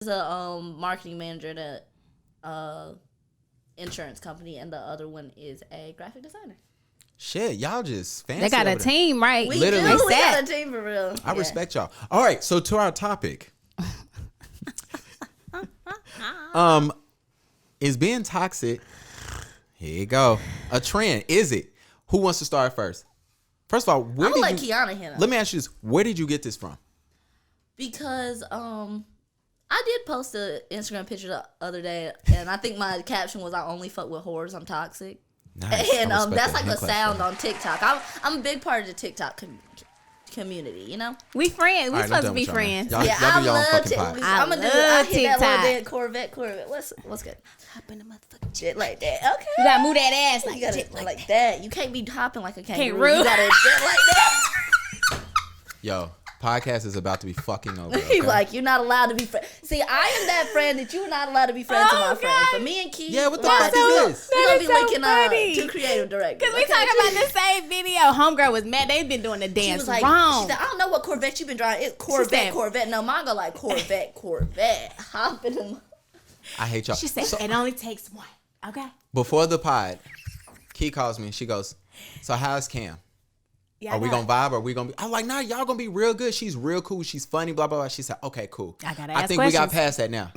a marketing manager at insurance company, and the other one is a graphic designer. Shit, y'all just fancy. They got a team, right? We Literally. do. We got a team for real. I respect y'all. All right, so to our topic. Is being toxic, here you go, a trend? Is it? Who wants to start first? First of all, I'm gonna let Kiana hit up. Let me ask you this. Where did you get this from? Because I did post an Instagram picture the other day, and I think my caption was, "I only fuck with whores. I'm toxic." Nice. And that's like a sound on TikTok. I'm a big part of the TikTok community, you know. We friends. We Right, supposed to be friends. Y'all, Yeah, y'all do y'all own I love fucking TikTok. pot. I'm gonna do. I love hit that little TikTok. dead Corvette. What's good? Hop in the motherfucking shit like that. Okay. You gotta move that ass You gotta shit like that. You can't be hopping like a kangaroo. Kangaroo. You gotta jet like that. Yo, podcast is about to be fucking over. He's Okay? like, you're not allowed to be friends. See, I am that friend that you're not allowed to be friends with my friends. But me and Keith, Yeah, what the fuck is this? We're gonna be so linking funny. two creative directors. Because we talking about the same video. Homegirl was mad. They've been doing the She dance was like, wrong. she said, I don't know what Corvette you've been driving. It's Corvette. No, mine go like Corvette. Hop in them. I hate y'all. She said, it only takes one. Okay. Before the pod, Key calls me. She goes, "So how's Cam? Yeah, Are we gonna vibe? Or are we gonna be?" I'm like, "Nah, y'all gonna be real good. She's real cool. She's funny. Blah blah blah." She said, "Okay, cool. I gotta I ask think we got questions. past that now.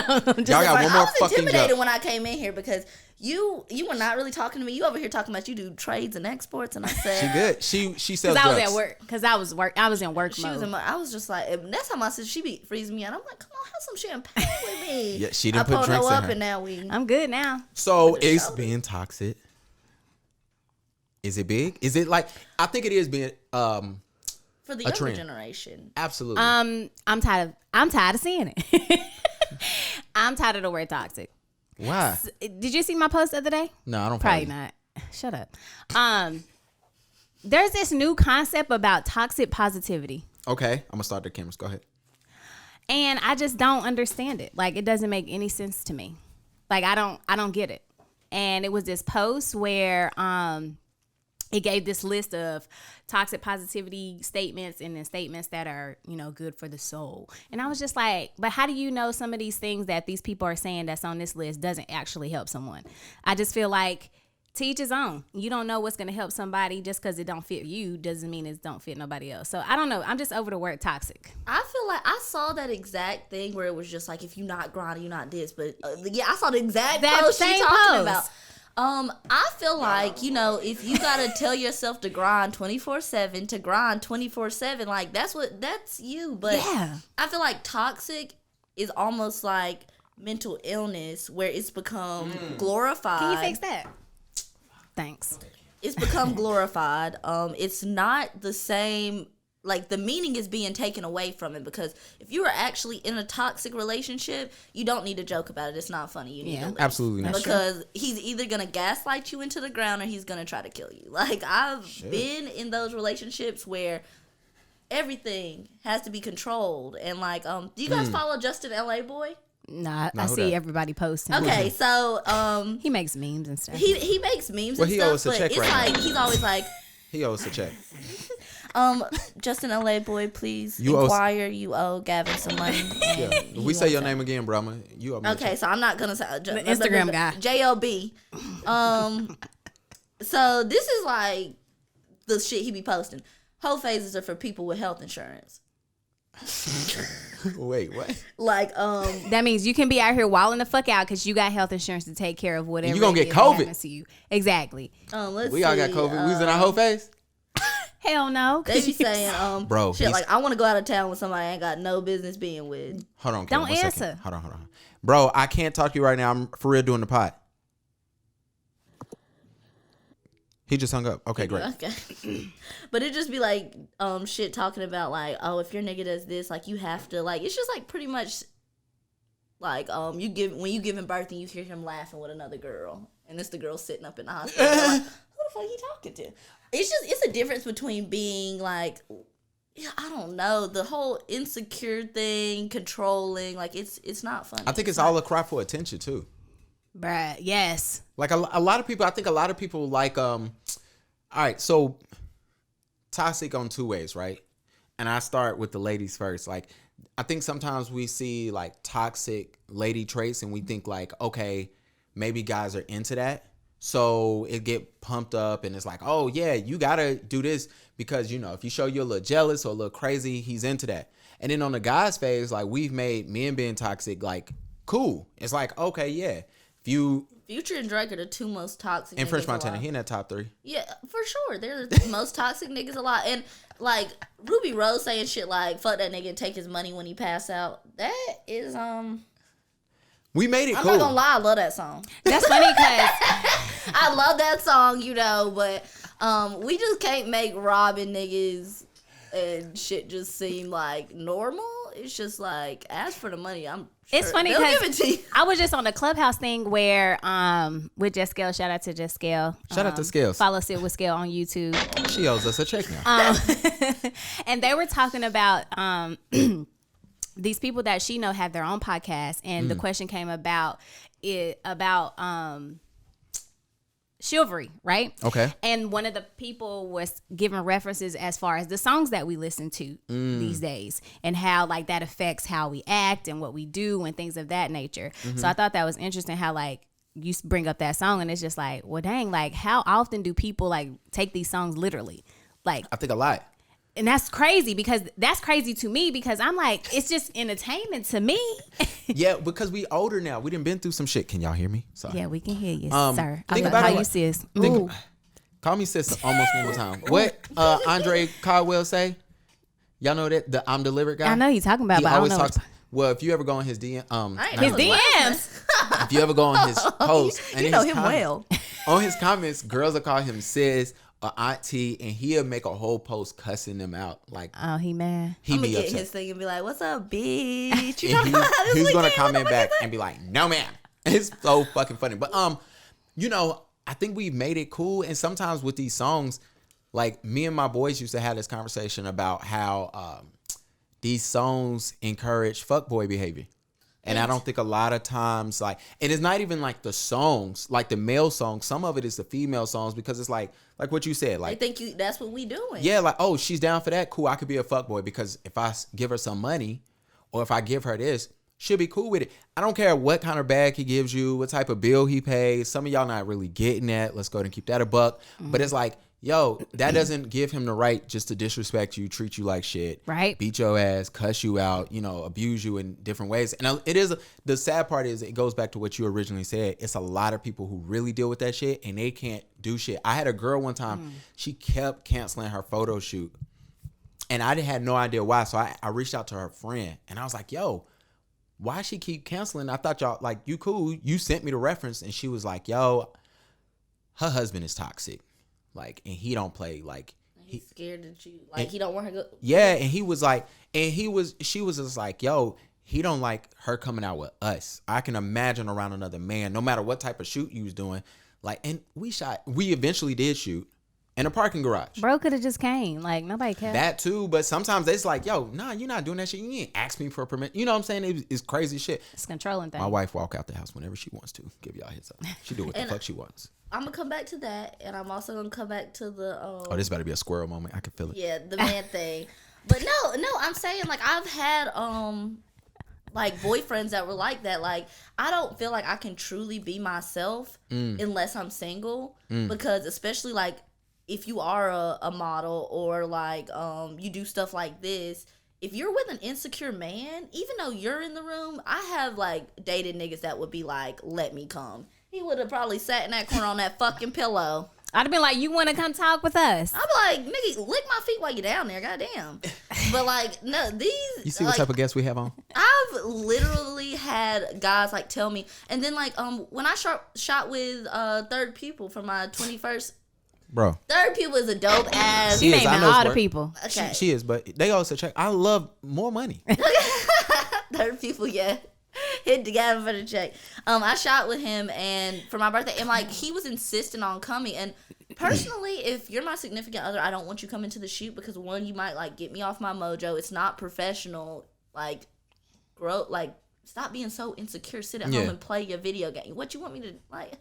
Y'all got one more I was fucking intimidated joke. when I came in here because you were not really talking to me. You over here talking about you do trades and exports, and I said She good. She sells Because I was drugs. at work. Because I was in work She mode. was in my, I was just like, and that's how my sister, she be freezing me out. I'm like, come on, have some champagne with me. Yeah, she done I put pulled drinks her in up her. and now we. I'm good now. So With the it's shoulder. being toxic. Is it big? Is it like? I think it is being For the a younger trend. generation. absolutely. I'm tired of seeing it. I'm tired of the word toxic. Why? Did you see my post the other day? No, I don't. Probably follow you. not. Shut up. There's this new concept about toxic positivity. Okay, I'm gonna start the cameras. Go ahead. And I just don't understand it. Like, it doesn't make any sense to me. Like, I don't get it. And it was this post where it gave this list of toxic positivity statements and then statements that are, good for the soul. And I was just like, but how do you know some of these things that these people are saying that's on this list doesn't actually help someone? I just feel like to each his own. You don't know what's going to help somebody. Just because it don't fit you doesn't mean it don't fit nobody else. So I don't know. I'm just over the word toxic. I feel like I saw that exact thing where it was just like, if you're not grinding, you're not this. But yeah, I saw the exact That post same she talking post. about. I feel like, if you gotta tell yourself to grind 24/7, to grind 24/7, like that's you. But Yeah. I feel like toxic is almost like mental illness where it's become glorified. Can you fix that? Thanks. It's become glorified. It's not the same. Like, the meaning is being taken away from it, because if you are actually in a toxic relationship, you don't need to joke about it. It's not funny. You need to leave. Absolutely not. Because he's either going to gaslight you into the ground or he's going to try to kill you. Like, I've been in those relationships where everything has to be controlled. And, like, do you guys follow Justin LA Boy? Nah, No, I who see that? everybody posting. Okay, so He makes memes and stuff. he makes memes Well, and he stuff, owes a but check it's right like now. he's always like, He owes a check. Justin LA Boy, please You owe- inquire. You owe Gavin some money. Yeah. If we say your name again, bro, you owe me a Okay, check. so I'm not gonna say The Instagram guy. JLB. So this is like the shit he be posting. Whole phases are for people with health insurance. Wait, what? Like, That means you can be out here wilding the fuck out because you got health insurance to take care of whatever. you gonna it get is that COVID. happens to you. Exactly. let's We all got see, COVID. We was in our whole face. Hell no. They be saying, Bro, shit he's- like, I want to go out of town with somebody I ain't got no business being with. Hold on, Don't Kim, one answer. second. Hold on. Bro, I can't talk to you right now. I'm for real doing the pod. He just hung up. Okay, great. Okay. But it just be like shit talking about like, oh, if your nigga does this, like, you have to, like, it's just like pretty much like when you giving birth and you hear him laughing with another girl, and it's the girl sitting up in the hospital. You're like, who the fuck he talking to? It's a difference between being like, yeah, I don't know, the whole insecure thing, controlling, like, it's not funny. I think it's all a cry for attention too. Bruh, yes. Like a lot of people, I think a lot of people like, all right, so toxic on two ways, right? And I start with the ladies first. Like, I think sometimes we see like toxic lady traits and we think like, okay, maybe guys are into that. So it get pumped up and it's like, oh yeah, you gotta do this because, you know, if you show you're a little jealous or a little crazy, he's into that. And then on the guys phase, like we've made men being toxic like cool. It's like, okay, yeah. If you Future and Drake are the two most toxic and niggas French Montana, alive. he in that top 3. Yeah, for sure. They're the most toxic niggas alive. And like Ruby Rose saying shit like fuck that nigga and take his money when he pass out. That is We made it I'm cool. not gonna lie, I love that song. That's funny because I love that song, you know, but we just can't make robbing niggas and shit just seem like normal. It's just like ask for the money. I'm sure it's funny they'll give it because to you. I was just on the Clubhouse thing where with Just Scale, shout out to Just Scale. Shout out to Scales. Follow Sit with Scale on YouTube. She owes us a check now. And they were talking about these people that she know have their own podcast, and the question came about chivalry, right? Okay. And one of the people was giving references as far as the songs that we listen to these days and how like that affects how we act and what we do and things of that nature. So I thought that was interesting how like you bring up that song and it's just like, well, dang, like how often do people like take these songs literally? Like, I think a lot. and that's crazy because that's crazy to me because I'm like, it's just entertainment to me. Yeah, because we older now. We done been through some shit. Can y'all hear me? Sorry. Yeah, we can hear you, sir. Think I about how it you like- sis. think- Ooh. Call me sis almost one more time. What Andre Caldwell say? Y'all know that the I'm delivered guy? I know you're talking about, He but I don't always know. talks. Well, if you ever go on his DM, I ain't not His know DMs. if you ever go on his post, and You in know his him comments- well. on his comments, girls will call him sis or auntie, and he'll make a whole post cussing them out. Like Oh, he mad. he I'm be gonna get upset. his thing and be like, "What's up, bitch?" You And know how this he's gonna weekend, comment what back the fuck and be like, "No, ma'am." It's so fucking funny. But you know, I think we made it cool. And sometimes with these songs, like me and my boys used to have this conversation about how these songs encourage fuckboy behavior. And I don't think a lot of times, like, and it's not even like the songs, like the male songs. Some of it is the female songs because it's like what you said, They like, think that's what we doing. yeah, like, oh, she's down for that. Cool, I could be a fuckboy because if I give her some money or if I give her this, she'll be cool with it. I don't care what kind of bag he gives you, what type of bill he pays. Some of y'all not really getting that. Let's go ahead and keep that a buck. But it's like, yo, that doesn't give him the right just to disrespect you, treat you like shit, Right. beat your ass, cuss you out, you know, abuse you in different ways. And it is, the sad part is it goes back to what you originally said. It's a lot of people who really deal with that shit and they can't do shit. I had a girl one time, she kept canceling her photo shoot and I had no idea why. So I reached out to her friend and I was like, yo, why she keep canceling? I thought y'all, like, you cool. You sent me the reference. And she was like, yo, her husband is toxic. Like, and he don't play, like, He's scared that you like he don't want her to go. yeah. And he was like, she was just like, yo, he don't like her coming out with us. I can imagine around another man, no matter what type of shoot you was doing. Like, and we eventually did shoot in a parking garage. Bro could have just came. Like, nobody cared. That too, but sometimes it's like, yo, nah, you're not doing that shit. You ain't ask me for a permit. You know what I'm saying? It's crazy shit. It's controlling thing. My wife walk out the house whenever she wants to. Give y'all a heads up. She do what the And- fuck she wants. I'm gonna come back to that, and I'm also gonna come back to the Oh, this better be a squirrel moment. I can feel it. yeah, the man thing. But no, I'm saying like I've had like boyfriends that were like that. Like I don't feel like I can truly be myself unless I'm single, because especially like if you are a model or like you do stuff like this. If you're with an insecure man, even though you're in the room, I have like dated niggas that would be like, "Let me come." He would have probably sat in that corner on that fucking pillow. I'd have been like, you want to come talk with us? I'm like, nigga, lick my feet while you're down there, goddamn. But like, no, these. You see what like, type of guests we have on? I've literally had guys like tell me, and then like when I shot with Third Pupil for my 21st. Bro. Third Pupil is a dope ass. You She is, I naming know it's all the work. people. Okay. She is, but they also check. I love more money. Third Pupil, yeah. Hit the guy for the check. I shot with him and for my birthday, and like he was insisting on coming. And personally, if you're my significant other, I don't want you coming to the shoot because one, you might like get me off my mojo. It's not professional. Like, stop being so insecure. Sit at home Yeah. and play your video game. What you want me to like?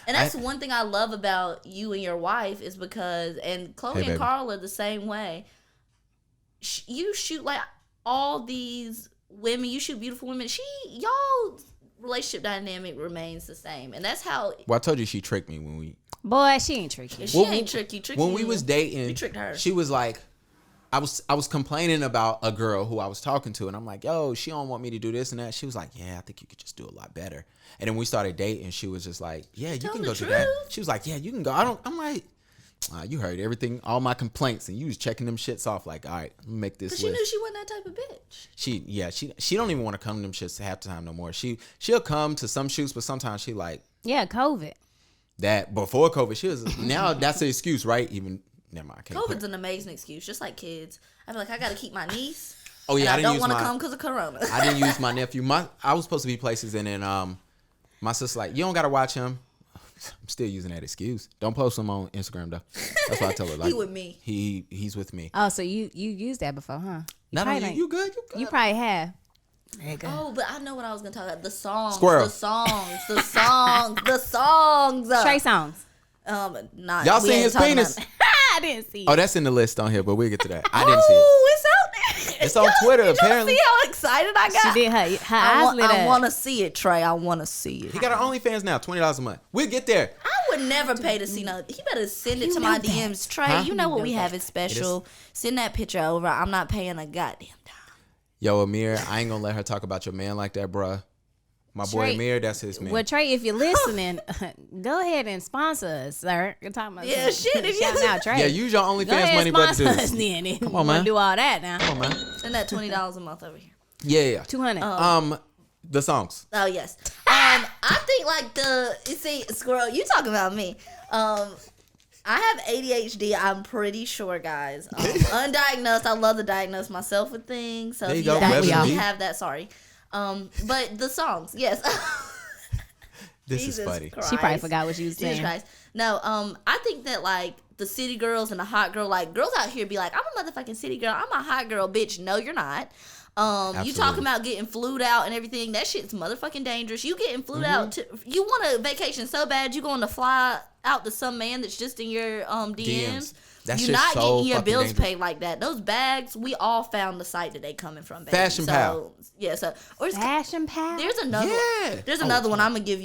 And that's one thing I love about you and your wife is because, and Chloe Hey, and baby. Carl are the same way. you shoot like all these women. You shoot beautiful women. Y'all relationship dynamic remains the same, and that's how. Well, I told you she tricked me when we. Boy, she ain't tricky. She ain't tricky. When we was dating, you tricked her. She was like, I was complaining about a girl who I was talking to, and I'm like, yo, she don't want me to do this and that. She was like, yeah, I think you could just do a lot better. And then we started dating. She was just like, yeah, you can go do that. She was like, yeah, you can go. I'm like, you heard everything, all my complaints, and you was checking them shits off. Like, all right, let me make this list. She knew she wasn't that type of bitch. She don't even want to come to them shits half the time no more. She'll come to some shoots, but sometimes she like, yeah, COVID. That before COVID, she was now that's an excuse, right? Even never mind. COVID's an amazing excuse, just like kids. I feel like I got to keep my niece. Oh yeah, I don't want to come because of Corona. I didn't use my nephew. I was supposed to be places, and then my sister's like, you don't gotta watch him. I'm still using that excuse. Don't post him on Instagram though. That's what I tell her. Like, he with me. He's with me. Oh, so you used that before, huh? Not only you good. You probably have. There you go. Oh, but I know what I was gonna talk about. The songs. Squirrel. The songs. Trey songs. Not y'all seen his penis? I didn't see it. Oh, that's in the list on here, but we'll get to that. I didn't see it. Oh, it's out there. It's on Twitter, apparently. See how excited I got? She did her eyes lit up. I want to see it, Trey. I want to see it. He got an OnlyFans now, $20 a month. We'll get there. I would never pay to see no. He better send it to my DMs. Trey, Huh? you know what we have is special. Send that picture over. I'm not paying a goddamn dime. Yo, Amir, I ain't gonna let her talk about your man like that, bruh. My boy Trey, Amir, that's his man. Well, Trey, if you're listening, go ahead and sponsor us, sir. You're talking about Yeah, shit. If shout you out, Trey. Yeah, use your Go OnlyFans ahead money, and but to sponsor do us this. then. Come on, man. Do all that now. Come on, man. send that $20 a month over here. Yeah. 200. The songs. Oh yes. I think like you see, Squirrel, you talking about me. I have ADHD. I'm pretty sure, guys. Undiagnosed. I love to diagnose myself with things. So There if you you go. actually have that, sorry. But the songs, yes. This Jesus is funny. Christ. She probably forgot what you was Jesus saying. Christ. No, I think that like the city girls and the hot girl, like girls out here be like, I'm a motherfucking city girl. I'm a hot girl, bitch. No, you're not. You Absolutely. talking about getting flued out and everything. That shit's motherfucking dangerous. You getting flued out. You want a vacation so bad you going to fly out to some man that's just in your DMs. That You're shit's not so getting your fucking bills dangerous. paid like that. Those bags, we all found the site that they coming from. Baby. Fashion Pal. Yeah. So or it's, Fashion Pal. there's another. Yeah. There's another one. I'm gonna give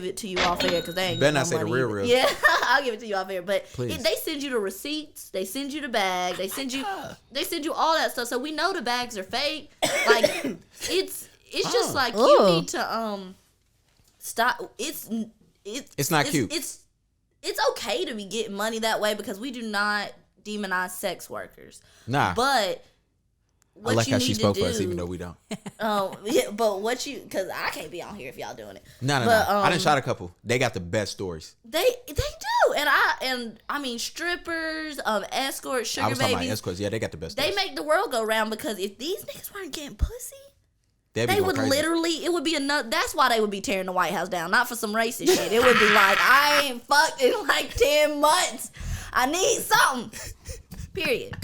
it to you off air because they ain't. Better no not say the money real either. real. Yeah, I'll give it to you off air. But Please. they send you the receipts. They send you the bag. They send you. They send you all that stuff. So we know the bags are fake. Like it's just like you need to stop. It's not cute. It's okay to be getting money that way because we do not demonize sex workers. Nah. But what I like you how need she to spoke do, for us, even though we don't. yeah, but because I can't be on here if y'all doing it. No. But, I done shot a couple. They got the best stories. They do, and I mean strippers, escorts, I sugar was talking about babies. escorts. Yeah, they got the best They stories. make the world go round because if these niggas weren't getting pussy, They'd be they going would crazy. literally. It would be enough. That's why they would be tearing the White House down, not for some racist shit. It would be like I ain't fucked in like 10 months. I need something. Period.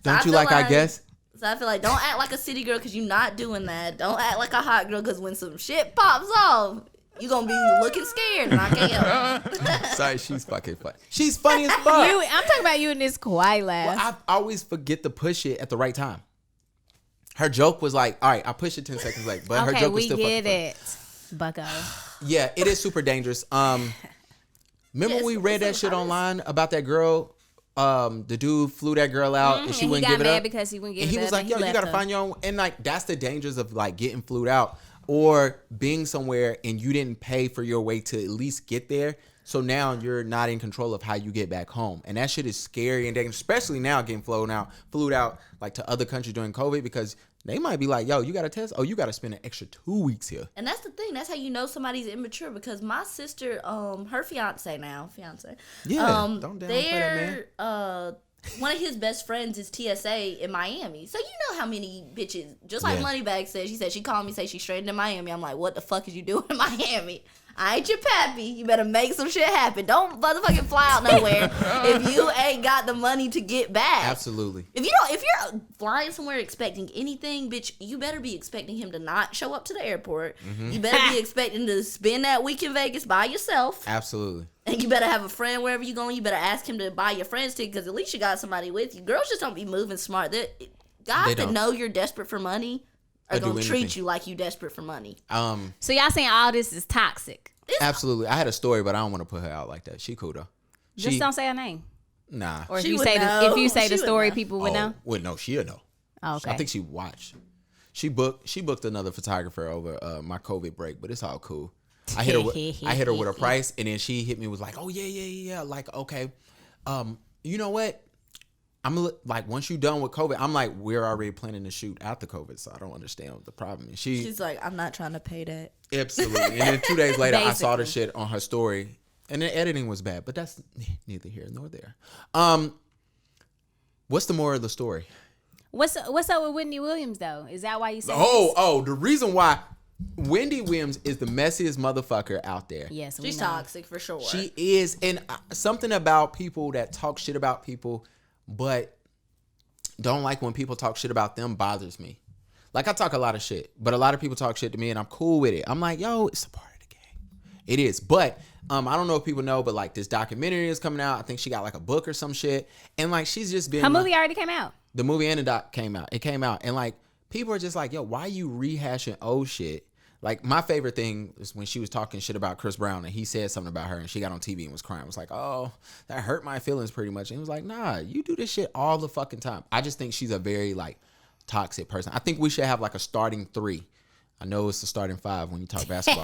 Don't you like our guess? So I feel like don't act like a city girl because you're not doing that. Don't act like a hot girl because when some shit pops off, you're going to be looking scared and I can't help. Sorry, she's fucking funny. She's funny as fuck. I'm talking about you in this quiet laugh. Well, I always forget to push it at the right time. Her joke was like, all right, I pushed it 10 seconds late, but her Okay, joke was we still get fucking it, Bucko. funny. Yeah, it is super dangerous. Remember Yes, we read that it's shit so online about that girl? The dude flew that girl out and she And he wouldn't got give it mad up. because he wouldn't give And he it was up like, and yo, he you left gotta her. find your own. And like, that's the dangers of like getting flued out or being somewhere and you didn't pay for your way to at least get there. So now you're not in control of how you get back home. And that shit is scary and dangerous, especially now getting flued out like to other countries during COVID because they might be like, yo, you got to test. Oh, you got to spend an extra 2 weeks here. And that's the thing. That's how you know somebody's immature because my sister, her fiance, Yeah, don't downplay that man. one of his best friends is TSA in Miami. So you know how many bitches, just like Yeah. Moneybag said, she called me, say she's straight in Miami. I'm like, what the fuck is you doing in Miami? I ain't your pappy. You better make some shit happen. Don't motherfucking fly out nowhere if you ain't got the money to get back. Absolutely. If you're flying somewhere expecting anything, bitch, you better be expecting him to not show up to the airport. Mm-hmm. You better be expecting to spend that week in Vegas by yourself. Absolutely. And you better have a friend wherever you going. You better ask him to buy your friend's ticket because at least you got somebody with you. Girls just don't be moving smart. Guys that know you're desperate for money are going to treat you like you desperate for money. So y'all saying all this is toxic? Absolutely. I had a story, but I don't want to put her out like that. She cool though. Just don't say her name. Nah. Or if She you would say know. if you say She the would story, know. people would know. Well, no, she'll know. Oh, okay. I think she watched. She booked another photographer over my COVID break, but it's all cool. I hit her with a price, and then she hit me with like, oh yeah. Like, okay, you know what? Like, once you done with COVID, I'm like, we're already planning to shoot after COVID, so I don't understand what the problem is. She's like, I'm not trying to pay that. Absolutely. And then 2 days later, I saw the Basically. shit on her story, and the editing was bad, but that's neither here nor there. What's the moral of the story? What's up with Whitney Williams though? Is that why you said? The reason why Wendy Williams is the messiest motherfucker out there. Yes, we She's know. toxic for sure. She is, and something about people that talk shit about people, but don't like when people talk shit about them bothers me. Like, I talk a lot of shit, but a lot of people talk shit to me, and I'm cool with it. I'm like, yo, it's a part of the game. It is, but I don't know if people know, but like this documentary is coming out. I think she got like a book or some shit, and like she's just been. Her movie already came out. The movie and the doc came out. It came out, and like people are just like, yo, why are you rehashing old shit? Like, my favorite thing is when she was talking shit about Chris Brown and he said something about her and she got on TV and was crying. It was like, oh, that hurt my feelings pretty much. And he was like, nah, you do this shit all the fucking time. I just think she's a very like toxic person. I think we should have like a starting 3. I know it's a starting 5 when you talk basketball.